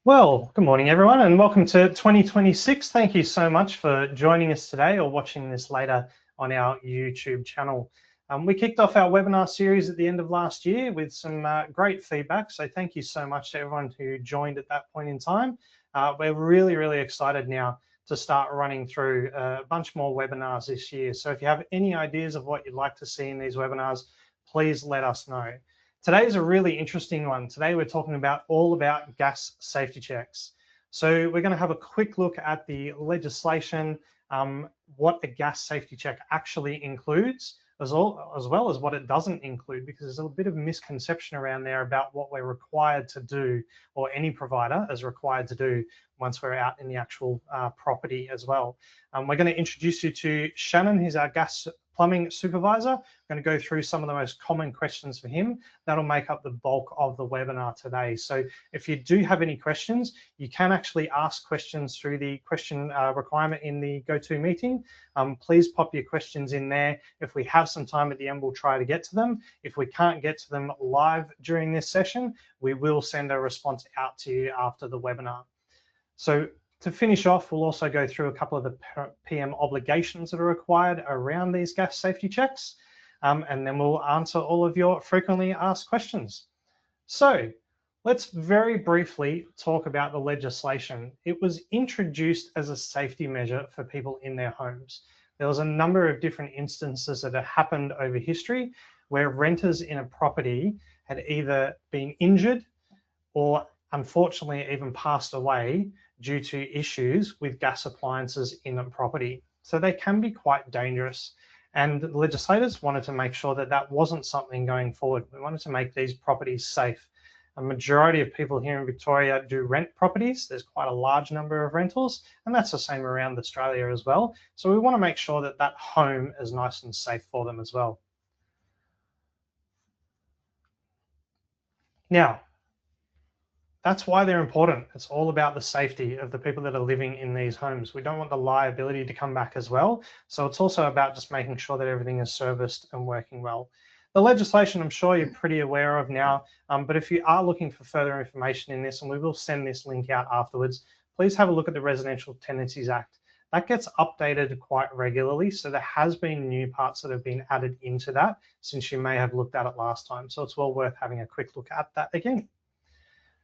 Well, good morning, everyone, and welcome to 2026. Thank you so much for joining us today or watching this later on our YouTube channel. We kicked off our webinar series at the end of last year with some great feedback. So thank you so much to everyone who joined at that point in time. We're really excited now to start running through a bunch more webinars this year. So if you have any ideas of what you'd like to see in these webinars, please let us know. Today is a really interesting one. Today we're talking all about gas safety checks. So we're going to have a quick look at the legislation, what a gas safety check actually includes, as well as what it doesn't include, because there's a bit of misconception around there about what we're required to do, or any provider is required to do once we're out in the actual property as well. We're going to introduce you to Shannon, who's our gas plumbing supervisor. I'm going to go through some of the most common questions for him. That'll make up the bulk of the webinar today. So if you do have any questions, you can actually ask questions through the question requirement in the GoToMeeting. Please pop your questions in there. If we have some time at the end, we'll try to get to them. If we can't get to them live during this session, we will send a response out to you after the webinar. So to finish off, we'll also go through a couple of the PM obligations that are required around these gas safety checks, and then we'll answer all of your frequently asked questions. So let's very briefly talk about the legislation. It was introduced as a safety measure for people in their homes. There was a number of different instances that had happened over history where renters in a property had either been injured or unfortunately even passed away due to issues with gas appliances in a property. So they can be quite dangerous. And the legislators wanted to make sure that that wasn't something going forward. We wanted to make these properties safe. A majority of people here in Victoria do rent properties. There's quite a large number of rentals, and that's the same around Australia as well. So we want to make sure that that home is nice and safe for them as well. Now, that's why they're important. It's all about the safety of the people that are living in these homes. We don't want the liability to come back as well. So it's also about just making sure that everything is serviced and working well. The legislation, I'm sure you're pretty aware of now, but if you are looking for further information in this, and we will send this link out afterwards, please have a look at the Residential Tenancies Act. That gets updated quite regularly. So there has been new parts that have been added into that since you may have looked at it last time. So it's well worth having a quick look at that again.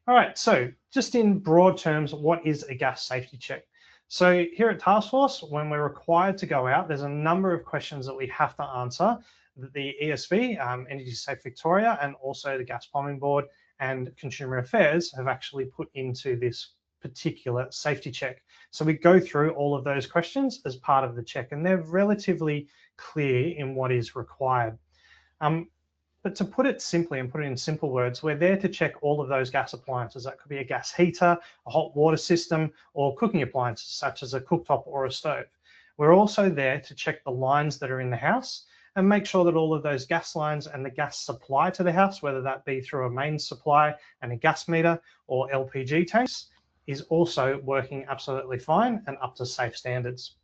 All right, so just in broad terms, what is a gas safety check? So here at Taskforce, when we're required to go out, there's a number of questions that we have to answer that the ESV, Energy Safe Victoria, and also the Gas Plumbing Board and Consumer Affairs have actually put into this particular safety check. So we go through all of those questions as part of the check, and they're relatively clear in what is required. But to put it simply and put it in simple words, we're there to check all of those gas appliances. That could be a gas heater, a hot water system, or cooking appliances such as a cooktop or a stove. We're also there to check the lines that are in the house and make sure that all of those gas lines and the gas supply to the house, whether that be through a main supply and a gas meter or LPG tanks, is also working absolutely fine and up to safe standards.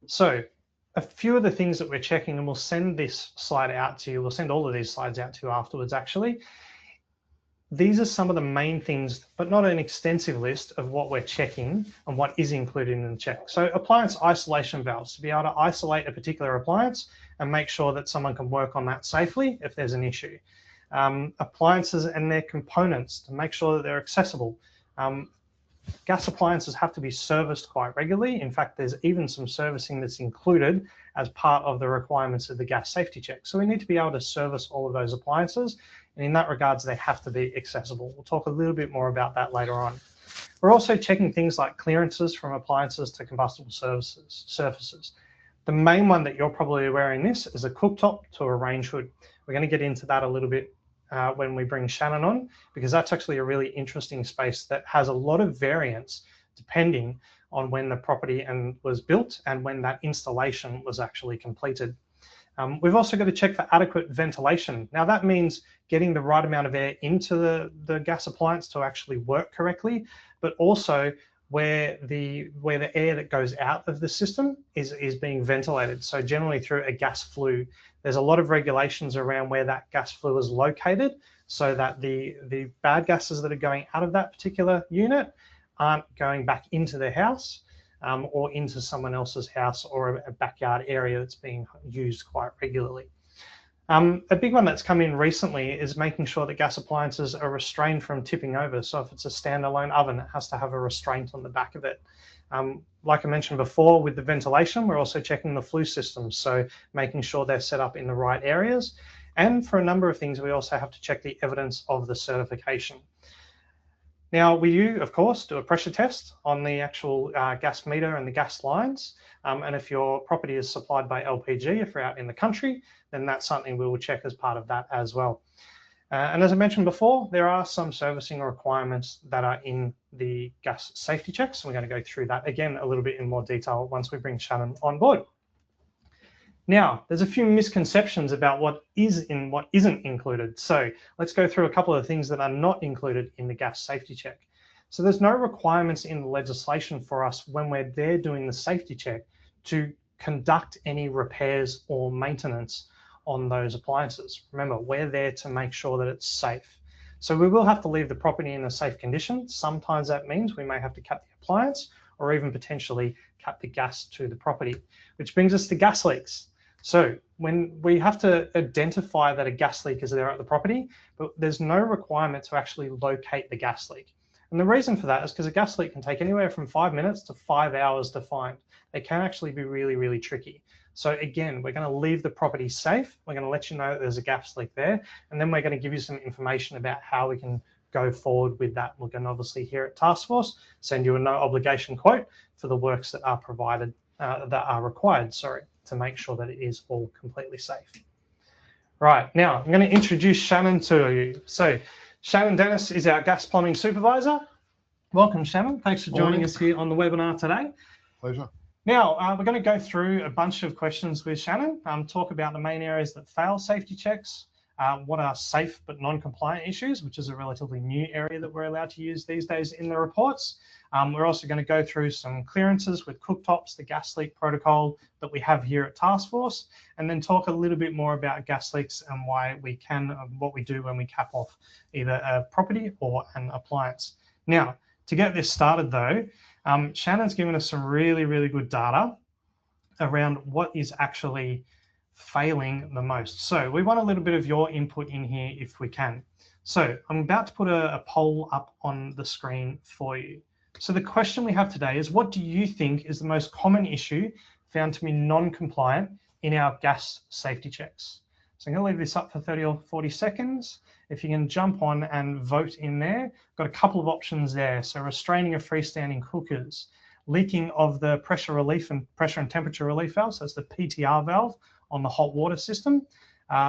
So a few of the things that we're checking, and we'll send this slide out to you. We'll send all of these slides out to you afterwards, actually. These are some of the main things, but not an extensive list of what we're checking and what is included in the check. So appliance isolation valves, to be able to isolate a particular appliance and make sure that someone can work on that safely if there's an issue. Appliances and their components, to make sure that they're accessible. Gas appliances have to be serviced quite regularly. In fact, there's even some servicing that's included as part of the requirements of the gas safety check. So we need to be able to service all of those appliances. And in that regards, they have to be accessible. We'll talk a little bit more about that later on. We're also checking things like clearances from appliances to combustible surfaces. The main one that you're probably aware in this is a cooktop to a range hood. We're going to get into that a little bit when we bring Shannon on, because that's actually a really interesting space that has a lot of variance depending on when the property was built and when that installation was actually completed. We've also got to check for adequate ventilation. Now that means getting the right amount of air into the gas appliance to actually work correctly, but also where the air that goes out of the system is being ventilated. So generally through a gas flue there's a lot of regulations around where that gas flue is located so that the bad gases that are going out of that particular unit aren't going back into the house or into someone else's house or a backyard area that's being used quite regularly. A big one that's come in recently is making sure that gas appliances are restrained from tipping over. So if it's a standalone oven, it has to have a restraint on the back of it. Like I mentioned before, with the ventilation, we're also checking the flue systems, so making sure they're set up in the right areas. And for a number of things, we also have to check the evidence of the certification. Now, we do, of course, do a pressure test on the actual gas meter and the gas lines. And if your property is supplied by LPG, if you're out in the country, then that's something we will check as part of that as well. And as I mentioned before, there are some servicing requirements that are in the gas safety checks. We're going to go through that again a little bit in more detail once we bring Shannon on board. Now, there's a few misconceptions about what is and what isn't included. So let's go through a couple of things that are not included in the gas safety check. So there's no requirements in the legislation for us when we're there doing the safety check to conduct any repairs or maintenance on those appliances. Remember, we're there to make sure that it's safe. So we will have to leave the property in a safe condition. Sometimes that means we may have to cut the appliance or even potentially cut the gas to the property, which brings us to gas leaks. So when we have to identify that a gas leak is there at the property, but there's no requirement to actually locate the gas leak. And the reason for that is because a gas leak can take anywhere from 5 minutes to 5 hours to find. They can actually be really, really tricky. So again, we're going to leave the property safe. We're going to let you know that there's a gas leak there, and then we're going to give you some information about how we can go forward with that. We're going to obviously here at Taskforce send you a no obligation quote for the works that are provided, that are required, to make sure that it is all completely safe. Right, now I'm going to introduce Shannon to you. So Shannon Dennis is our gas plumbing supervisor. Welcome, Shannon. Thanks for joining us here on the webinar today. Pleasure. Now, we're going to go through a bunch of questions with Shannon, talk about the main areas that fail safety checks, what are safe but non-compliant issues, which is a relatively new area that we're allowed to use these days in the reports. We're also going to go through some clearances with cooktops, the gas leak protocol that we have here at Taskforce, and then talk a little bit more about gas leaks and why we can, what we do when we cap off either a property or an appliance. Now, to get this started though, Shannon's given us some really, really good data around what is actually failing the most. So we want a little bit of your input in here if we can. So I'm about to put a poll up on the screen for you. So the question we have today is, what do you think is the most common issue found to be non-compliant in our gas safety checks? So I'm going to leave this up for 30 or 40 seconds. If you can jump on and vote in there, got a couple of options there. So restraining of freestanding cookers, leaking of the pressure and temperature relief valves, that's the PTR valve on the hot water system,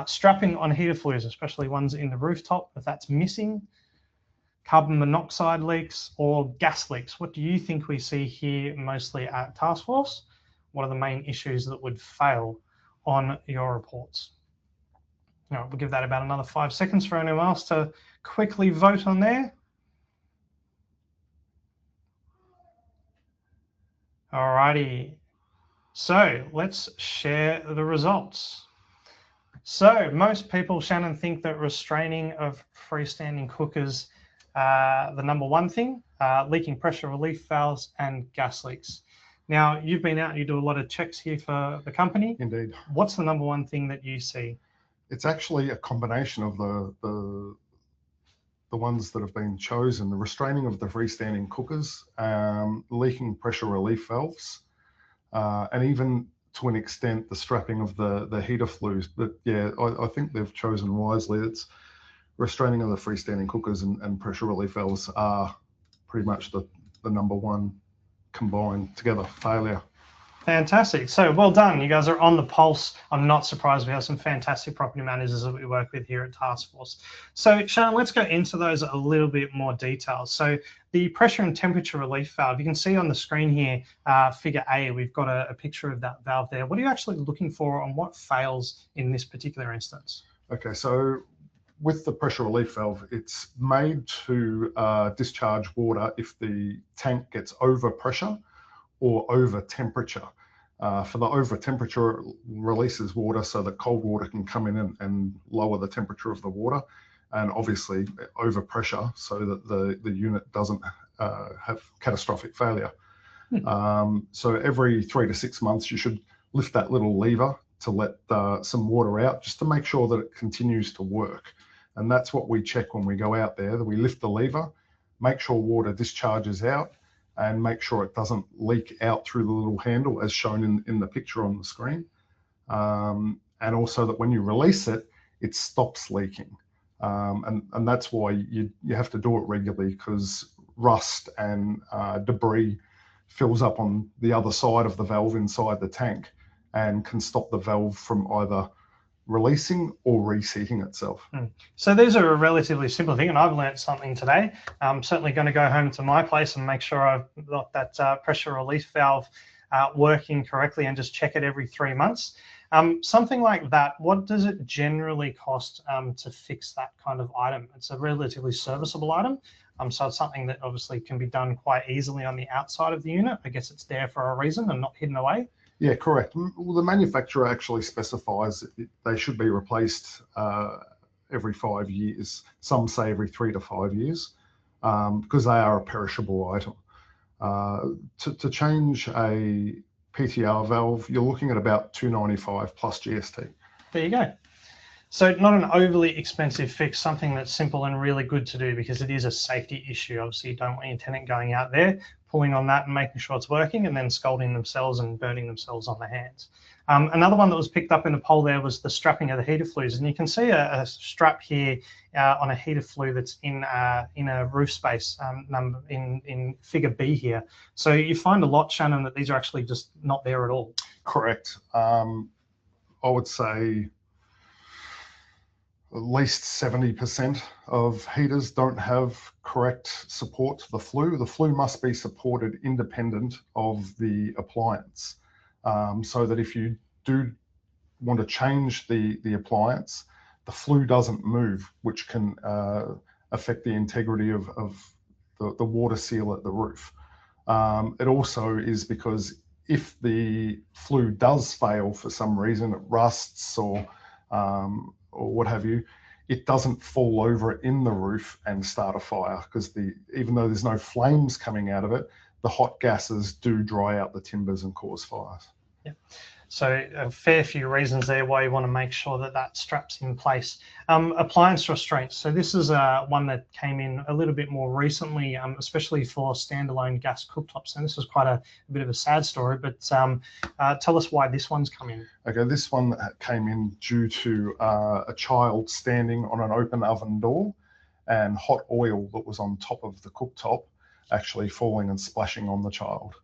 strapping on heater flues, especially ones in the rooftop, if that's missing, carbon monoxide leaks, or gas leaks. What do you think we see here mostly at Taskforce? What are the main issues that would fail on your reports? All right, we'll give that about another 5 seconds for anyone else to quickly vote on there. All righty, so let's share the results. So most people, Shannon, think that restraining of freestanding cookers, the number one thing, leaking pressure relief valves and gas leaks. Now, you've been out and you do a lot of checks here for the company. Indeed. What's the number one thing that you see? It's actually a combination of the ones that have been chosen: the restraining of the freestanding cookers, leaking pressure relief valves, and even to an extent the strapping of the heater flues. But yeah, I think they've chosen wisely. It's restraining of the freestanding cookers and pressure relief valves are pretty much the number one combined together failure. Fantastic. So well done. You guys are on the pulse. I'm not surprised. We have some fantastic property managers that we work with here at Taskforce. So Shannon, let's go into those a little bit more detail. So the pressure and temperature relief valve, you can see on the screen here, figure A, we've got a picture of that valve there. What are you actually looking for and what fails in this particular instance? Okay, so with the pressure relief valve, it's made to discharge water if the tank gets over pressure or over temperature. For the over temperature, it releases water so that cold water can come in and lower the temperature of the water, and obviously over pressure so that the unit doesn't have catastrophic failure. So every 3 to 6 months, you should lift that little lever to let some water out, just to make sure that it continues to work. And that's what we check when we go out there. That we lift the lever, make sure water discharges out, and make sure it doesn't leak out through the little handle as shown in the picture on the screen. And also that when you release it, it stops leaking. And that's why you have to do it regularly, because rust and debris fills up on the other side of the valve inside the tank and can stop the valve from either releasing or reseating itself. So these are a relatively simple thing, and I've learned something today. I'm certainly going to go home to my place and make sure I've got that pressure relief valve working correctly, and just check it every 3 months. Something like that, what does it generally cost to fix that kind of item? It's a relatively serviceable item, so it's something that obviously can be done quite easily on the outside of the unit. I guess it's there for a reason and not hidden away. Yeah, correct. Well, the manufacturer actually specifies that they should be replaced every 5 years. Some say every 3 to 5 years, because they are a perishable item. To change a PTR valve, you're looking at about $295 plus GST. There you go. So not an overly expensive fix, something that's simple and really good to do, because it is a safety issue. Obviously, you don't want your tenant going out there, pulling on that and making sure it's working, and then scalding themselves and burning themselves on their hands. Another one that was picked up in the poll there was the strapping of the heater flues. And you can see a strap here on a heater flue that's in a roof space in figure B here. So you find a lot, Shannon, that these are actually just not there at all. Correct. I would say at least 70% of heaters don't have correct support to the flue. The flue must be supported independent of the appliance, so that if you do want to change the appliance, the flue doesn't move, which can affect the integrity of the water seal at the roof. It also is because if the flue does fail for some reason, it rusts or what have you, it doesn't fall over in the roof and start a fire, because even though there's no flames coming out of it, the hot gases do dry out the timbers and cause fires. Yeah. So a fair few reasons there why you want to make sure that that strap's in place. Appliance restraints. So this is one that came in a little bit more recently, especially for standalone gas cooktops. And this was quite a bit of a sad story, but tell us why this one's come in. Okay, this one came in due to a child standing on an open oven door and hot oil that was on top of the cooktop actually falling and splashing on the child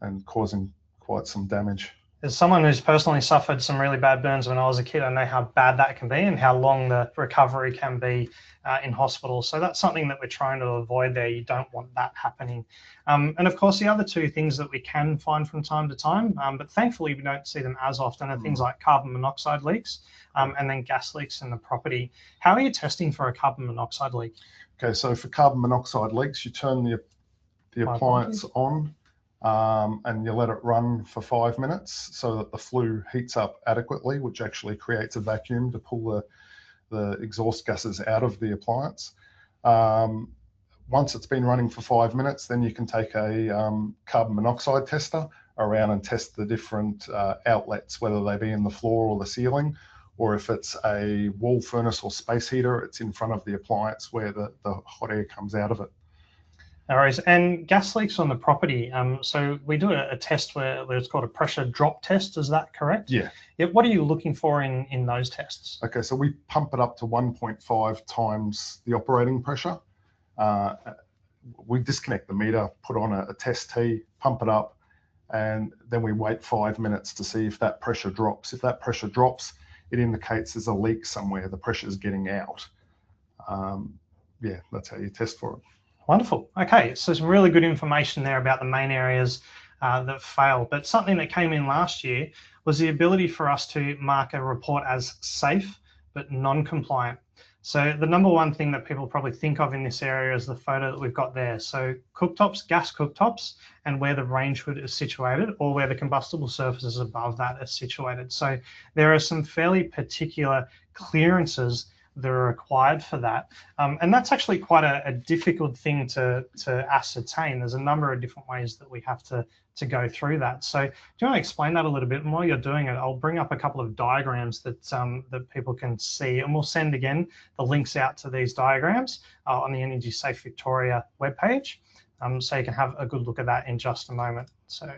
and causing quite some damage. As someone who's personally suffered some really bad burns when I was a kid, I know how bad that can be and how long the recovery can be in hospital. So that's something that we're trying to avoid there. You don't want that happening. And of course, the other two things that we can find from time to time, but thankfully we don't see them as often, are things like carbon monoxide leaks and then gas leaks in the property. How are you testing for a carbon monoxide leak? Okay, so for carbon monoxide leaks, you turn the appliance on, and you let it run for 5 minutes so that the flue heats up adequately, which actually creates a vacuum to pull the exhaust gases out of the appliance. Once it's been running for 5 minutes, then you can take a carbon monoxide tester around and test the different outlets, whether they be in the floor or the ceiling, or if it's a wall furnace or space heater, it's in front of the appliance where the hot air comes out of it. No worries. And gas leaks on the property. So we do a test where it's called a pressure drop test. Is that correct? Yeah. What are you looking for in those tests? Okay, so we pump it up to 1.5 times the operating pressure. We disconnect the meter, put on a test tee, pump it up, and then we wait 5 minutes to see if that pressure drops. If that pressure drops, it indicates there's a leak somewhere. The pressure's getting out. Yeah, that's how you test for it. Wonderful. Okay, so some really good information there about the main areas that fail. But something that came in last year was the ability for us to mark a report as safe but non-compliant. So the number one thing that people probably think of in this area is the photo that we've got there. So cooktops, gas cooktops, and where the range hood is situated, or where the combustible surfaces above that are situated. So there are some fairly particular clearances that are required for that. And that's actually quite a difficult thing to ascertain. There's a number of different ways that we have to go through that. So do you want to explain that a little bit? And while you're doing it, I'll bring up a couple of diagrams that that people can see, and we'll send again the links out to these diagrams on the Energy Safe Victoria webpage, so you can have a good look at that in just a moment. So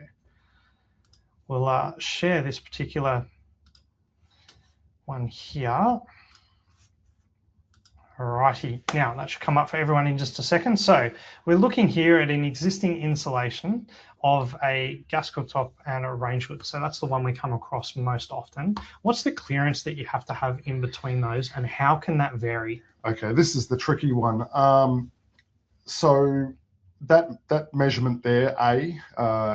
we'll share this particular one here. Alrighty, now that should come up for everyone in just a second. So we're looking here at an existing insulation of a gas cooktop and a range hood. So that's the one we come across most often. What's the clearance that you have to have in between those, and how can that vary? Okay, this is the tricky one. So that measurement there,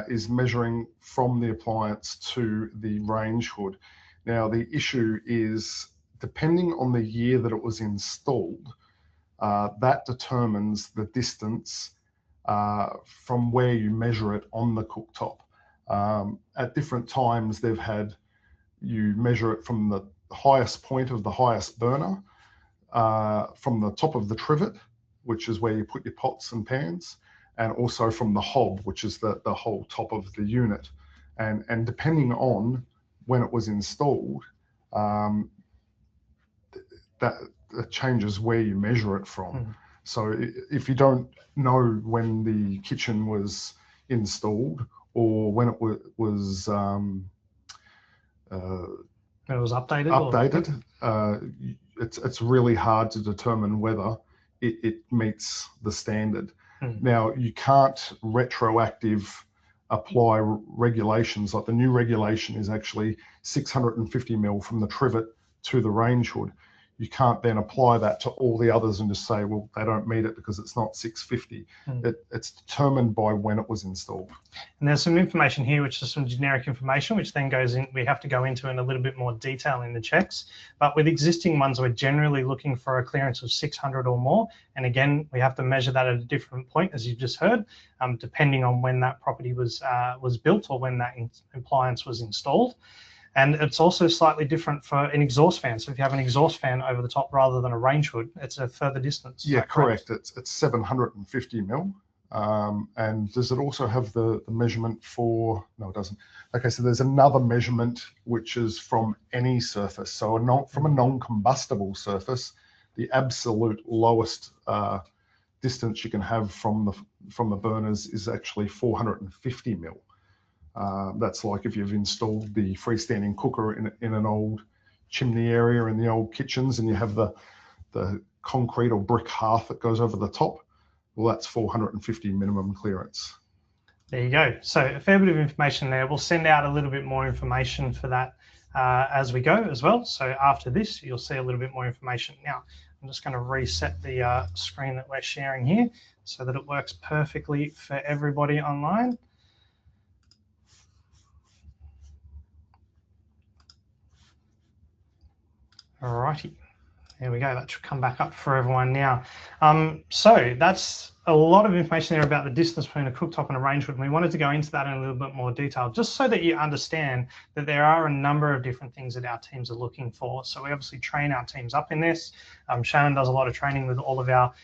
is measuring from the appliance to the range hood. Now the issue is, depending on the year that it was installed, that determines the distance from where you measure it on the cooktop. At different times, they've had you measure it from the highest point of the highest burner, from the top of the trivet, which is where you put your pots and pans, and also from the hob, which is the whole top of the unit. And depending on when it was installed, that changes where you measure it from. So if you don't know when the kitchen was installed, or when it was updated, it's really hard to determine whether it meets the standard. Now, you can't retroactive apply regulations. Like the new regulation is actually 650 mil from the trivet to the range hood. You can't then apply that to all the others and just say, well, they don't meet it because it's not 650. It's determined by when it was installed. And there's some information here, which is some generic information, which then goes in, we have to go into in a little bit more detail in the checks. But with existing ones, we're generally looking for a clearance of 600 or more. And again, we have to measure that at a different point, as you've just heard, depending on when that property was built or when that appliance was installed. And it's also slightly different for an exhaust fan. So if you have an exhaust fan over the top rather than a range hood, it's a further distance. Yeah, correct. It's 750 mil. And does it also have the measurement for, no, it doesn't. Okay, so there's another measurement which is from any surface. So from a non-combustible surface, the absolute lowest distance you can have from the burners is actually 450 mil. That's like if you've installed the freestanding cooker in an old chimney area in the old kitchens, and you have the concrete or brick hearth that goes over the top. Well, that's 450 minimum clearance. There you go. So a fair bit of information there. We'll send out a little bit more information for that as we go as well. So after this, you'll see a little bit more information. Now, I'm just going to reset the screen that we're sharing here so that it works perfectly for everybody online. Alrighty, there we go. That should come back up for everyone now. So that's a lot of information there about the distance between a cooktop and a range hood. And we wanted to go into that in a little bit more detail, just so that you understand that there are a number of different things that our teams are looking for. So we obviously train our teams up in this. Shannon does a lot of training with all of our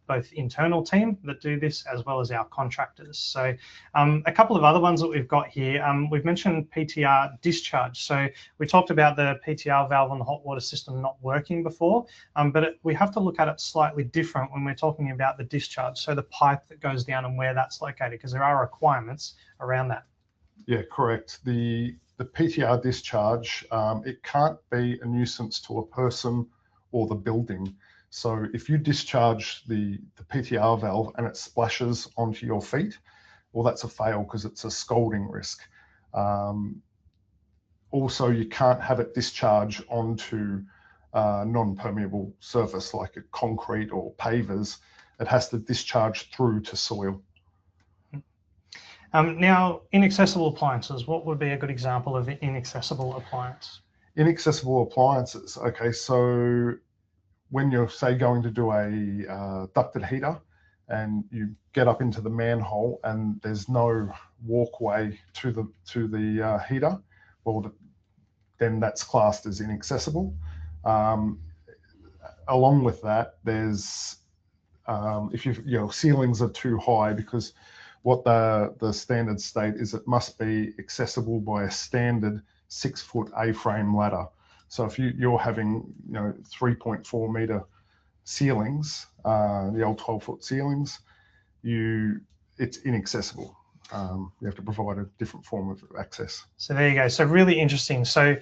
both internal team that do this, as well as our contractors. So a couple of other ones that we've got here, we've mentioned PTR discharge. So we talked about the PTR valve on the hot water system not working before, but we have to look at it slightly different when we're talking about the discharge. So the pipe that goes down and where that's located, because there are requirements around that. Yeah, correct. The PTR discharge, it can't be a nuisance to a person or the building. So if you discharge the PTR valve and it splashes onto your feet, well, that's a fail because it's a scalding risk. Also, you can't have it discharge onto non-permeable surface like a concrete or pavers. It has to discharge through to soil. Now, inaccessible appliances, what would be a good example of an inaccessible appliance? Inaccessible appliances, okay, so when you're, say, going to do a ducted heater, and you get up into the manhole and there's no walkway to the heater, well, then that's classed as inaccessible. Along with that, there's if your ceilings are too high, because what the standards state is it must be accessible by a standard 6-foot A-frame ladder. So if you're having 3.4 meter ceilings, the old 12-foot ceilings, it's inaccessible. You have to provide a different form of access. So there you go. So really interesting. So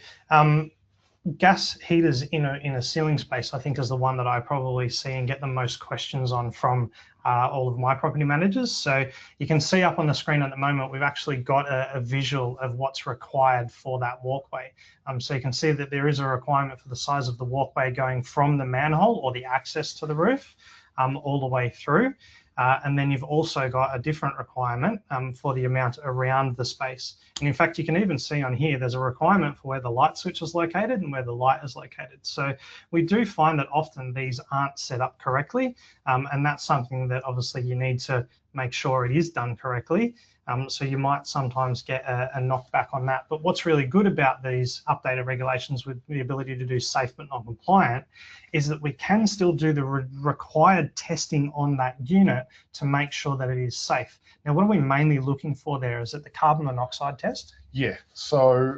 gas heaters in a ceiling space, I think, is the one that I probably see and get the most questions on from all of my property managers. So you can see up on the screen at the moment, we've actually got a visual of what's required for that walkway. So you can see that there is a requirement for the size of the walkway going from the manhole or the access to the roof all the way through. And then you've also got a different requirement for the amount around the space. And in fact, you can even see on here, there's a requirement for where the light switch is located and where the light is located. So we do find that often these aren't set up correctly. And that's something that obviously you need to make sure it is done correctly. So you might sometimes get a knockback on that. But what's really good about these updated regulations with the ability to do safe but non-compliant is that we can still do the required testing on that unit to make sure that it is safe. Now, what are we mainly looking for there? Is it the carbon monoxide test? Yeah, so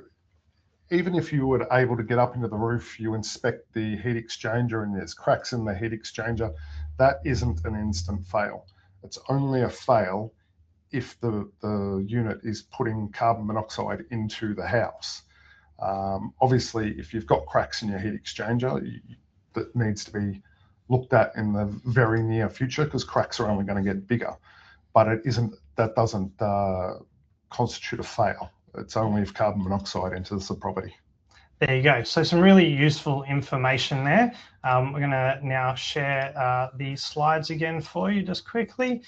even if you were able to get up into the roof, you inspect the heat exchanger and there's cracks in the heat exchanger, that isn't an instant fail. It's only a fail if the unit is putting carbon monoxide into the house. Obviously, if you've got cracks in your heat exchanger, that needs to be looked at in the very near future, because cracks are only going to get bigger. But that doesn't constitute a fail. It's only if carbon monoxide enters the property. There you go. So some really useful information there. We're going to now share the slides again for you just quickly.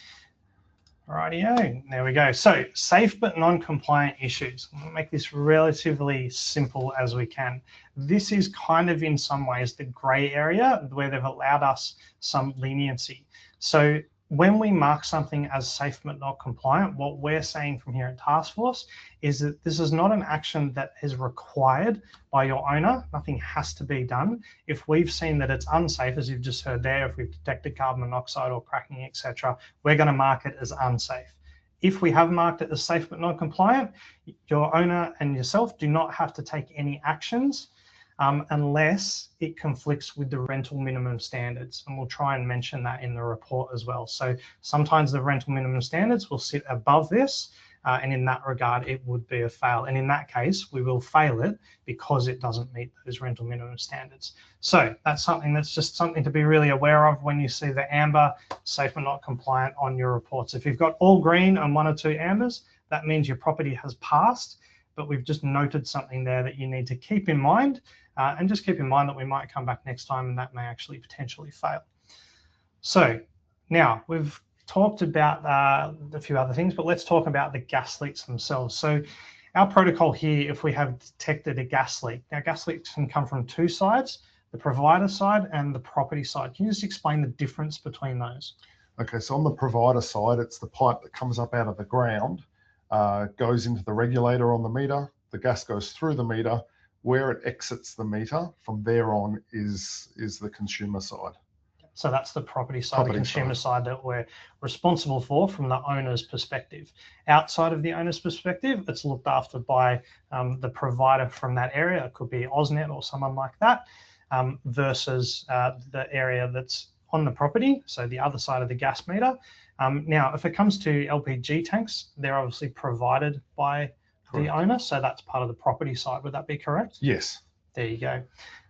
Rightio, there we go. So safe but non-compliant issues. We'll make this relatively simple as we can. This is kind of in some ways the gray area where they've allowed us some leniency. So when we mark something as safe but not compliant, what we're saying from here at Taskforce is that this is not an action that is required by your owner. Nothing has to be done. If we've seen that it's unsafe, as you've just heard there, if we've detected carbon monoxide or cracking, etc., we're going to mark it as unsafe. If we have marked it as safe but not compliant, your owner and yourself do not have to take any actions unless it conflicts with the rental minimum standards. And we'll try and mention that in the report as well. So sometimes the rental minimum standards will sit above this, and in that regard, it would be a fail. And in that case, we will fail it because it doesn't meet those rental minimum standards. So that's just something to be really aware of when you see the amber, safe but not compliant on your reports. If you've got all green and 1 or 2 ambers, that means your property has passed, but we've just noted something there that you need to keep in mind. And just keep in mind that we might come back next time and that may actually potentially fail. So now we've talked about a few other things, but let's talk about the gas leaks themselves. So our protocol here, if we have detected a gas leak, now gas leaks can come from 2 sides, the provider side and the property side. Can you just explain the difference between those? Okay, so on the provider side, it's the pipe that comes up out of the ground, goes into the regulator on the meter, the gas goes through the meter. Where it exits the meter, from there on is the consumer side. So that's the property side, the consumer side that we're responsible for from the owner's perspective. Outside of the owner's perspective, it's looked after by the provider from that area. It could be AusNet or someone like that, versus the area that's on the property, so the other side of the gas meter. Now, if it comes to LPG tanks, they're obviously provided by the owner, so that's part of the property side. Would that be correct? Yes. There you go.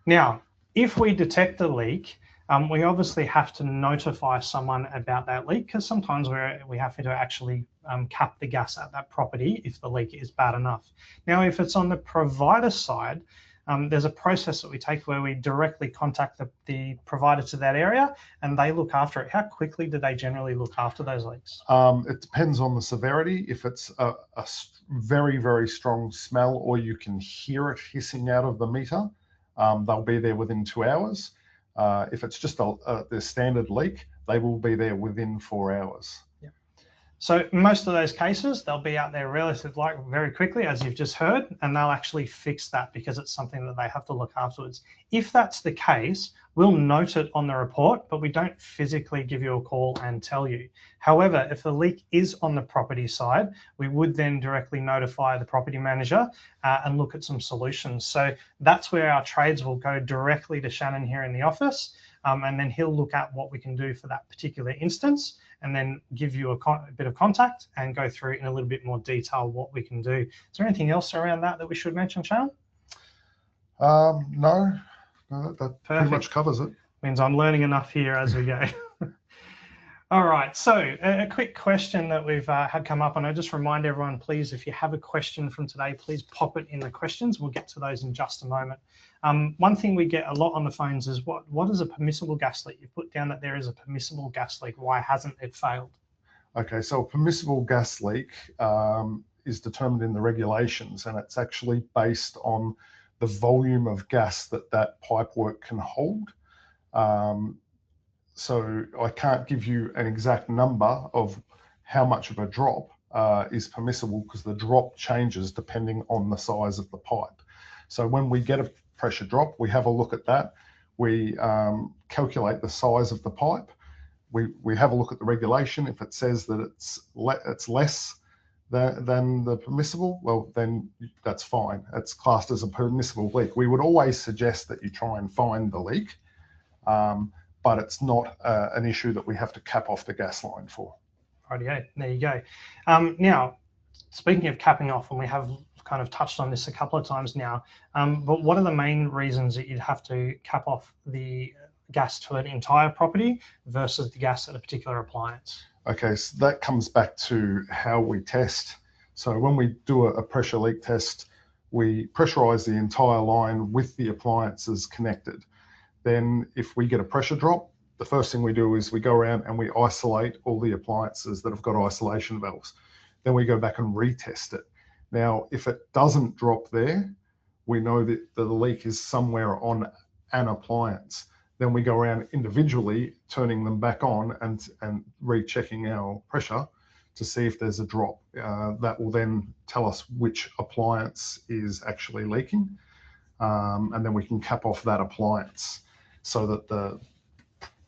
Now, if we detect a leak, we obviously have to notify someone about that leak, because sometimes we have to actually cap the gas at that property if the leak is bad enough. Now, if it's on the provider side, there's a process that we take where we directly contact the provider to that area and they look after it. How quickly do they generally look after those leaks? It depends on the severity. If it's a very, very strong smell or you can hear it hissing out of the meter, they'll be there within 2 hours. If it's just the standard leak, they will be there within 4 hours. So most of those cases, they'll be out there very quickly, as you've just heard, and they'll actually fix that because it's something that they have to look afterwards. If that's the case, we'll note it on the report, but we don't physically give you a call and tell you. However, if the leak is on the property side, we would then directly notify the property manager and look at some solutions. So that's where our trades will go directly to Shannon here in the office, and then he'll look at what we can do for that particular instance, and then give you a bit of contact and go through in a little bit more detail what we can do. Is there anything else around that we should mention, Shannon? No, that pretty much covers it. Means I'm learning enough here as we go. All right, so a quick question that we've had come up, and I just remind everyone, please, if you have a question from today, please pop it in the questions. We'll get to those in just a moment. One thing we get a lot on the phones is what is a permissible gas leak? You put down that there is a permissible gas leak. Why hasn't it failed? Okay, so a permissible gas leak is determined in the regulations, and it's actually based on the volume of gas that pipework can hold. So I can't give you an exact number of how much of a drop is permissible, because the drop changes depending on the size of the pipe. So when we get a pressure drop, we have a look at that. We calculate the size of the pipe. We have a look at the regulation. If it says that it's less than the permissible, well, then that's fine. It's classed as a permissible leak. We would always suggest that you try and find the leak, but it's not an issue that we have to cap off the gas line for. Rightio, there you go. Now, speaking of capping off, and we have kind of touched on this a couple of times now, but what are the main reasons that you'd have to cap off the gas to an entire property versus the gas at a particular appliance? Okay, so that comes back to how we test. So when we do a pressure leak test, we pressurize the entire line with the appliances connected. Then if we get a pressure drop, the first thing we do is we go around and we isolate all the appliances that have got isolation valves. Then we go back and retest it. Now, if it doesn't drop there, we know that the leak is somewhere on an appliance. Then we go around individually, turning them back on and rechecking our pressure to see if there's a drop. That will then tell us which appliance is actually leaking. And then we can cap off that appliance so that the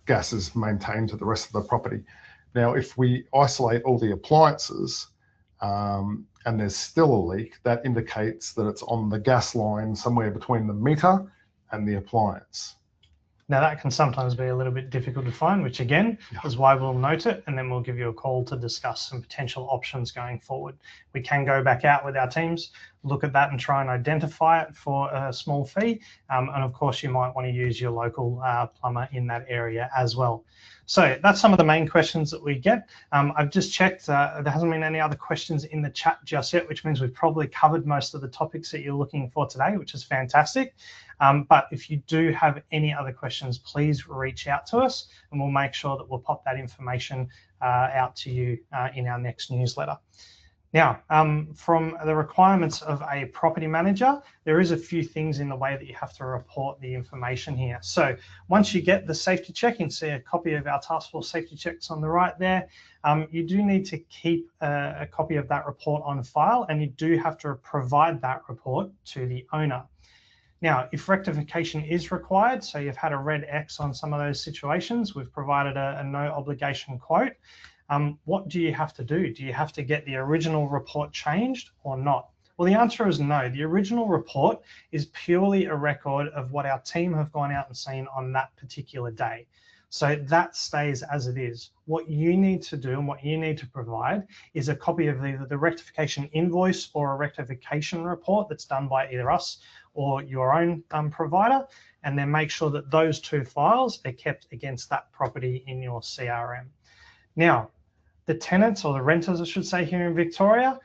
gas is maintained to the rest of the property. Now, if we isolate all the appliances and there's still a leak, that indicates that it's on the gas line somewhere between the meter and the appliance. Now that can sometimes be a little bit difficult to find, which again is why we'll note it, and then we'll give you a call to discuss some potential options going forward. We can go back out with our teams, look at that and try and identify it for a small fee. And of course, you might want to use your local plumber in that area as well. So that's some of the main questions that we get. I've just checked, there hasn't been any other questions in the chat just yet, which means we've probably covered most of the topics that you're looking for today, which is fantastic. But if you do have any other questions, please reach out to us and we'll make sure that we'll pop that information out to you in our next newsletter. Now, from the requirements of a property manager, there is a few things in the way that you have to report the information here. So once you get the safety check, you can see a copy of our Taskforce safety checks on the right there. You do need to keep a copy of that report on file, and you do have to provide that report to the owner. Now, if rectification is required, so you've had a red X on some of those situations, we've provided a no obligation quote. What do you have to do? Do you have to get the original report changed or not? Well, the answer is no. The original report is purely a record of what our team have gone out and seen on that particular day. So that stays as it is. What you need to do and what you need to provide is a copy of either the rectification invoice or a rectification report that's done by either us or your own provider, and then make sure that those two files are kept against that property in your CRM. Now, the tenants, or the renters, I should say, here in Victoria,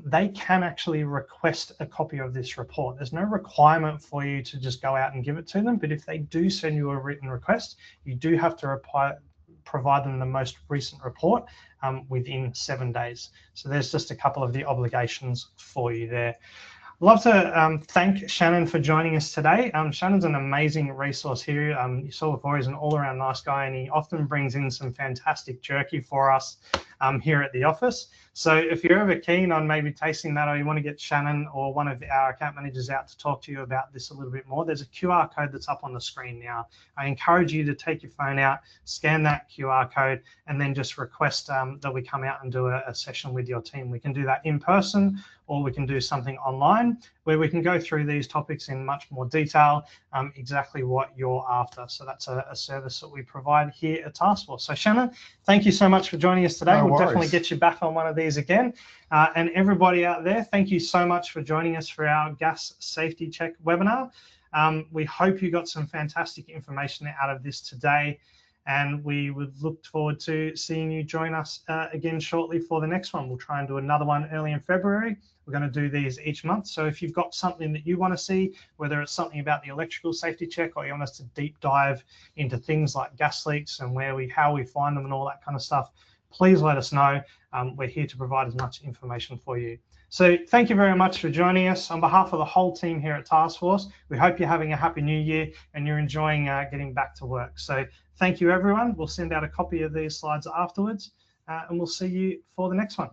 they can actually request a copy of this report. There's no requirement for you to just go out and give it to them, but if they do send you a written request, you do have to provide them the most recent report within 7 days. So there's just a couple of the obligations for you there. I'd love to thank Shannon for joining us today. Shannon's an amazing resource here. You saw before, he's an all-around nice guy, and he often brings in some fantastic jerky for us here at the office. So if you're ever keen on maybe tasting that, or you want to get Shannon or one of our account managers out to talk to you about this a little bit more, there's a QR code that's up on the screen now. I encourage you to take your phone out, scan that QR code, and then just request that we come out and do a session with your team. We can do that in person, or we can do something online where we can go through these topics in much more detail, exactly what you're after. So that's a service that we provide here at Taskforce. So Shannon, thank you so much for joining us today. We'll definitely get you back on one of these again. And everybody out there, thank you so much for joining us for our gas safety check webinar. We hope you got some fantastic information out of this today, and we would look forward to seeing you join us again shortly for the next one. We'll try and do another one early in February. We're going to do these each month. So if you've got something that you want to see, whether it's something about the electrical safety check, or you want us to deep dive into things like gas leaks and how we find them and all that kind of stuff, please let us know. We're here to provide as much information for you. So thank you very much for joining us. On behalf of the whole team here at Taskforce, we hope you're having a happy new year and you're enjoying getting back to work. So thank you, everyone. We'll send out a copy of these slides afterwards, and we'll see you for the next one.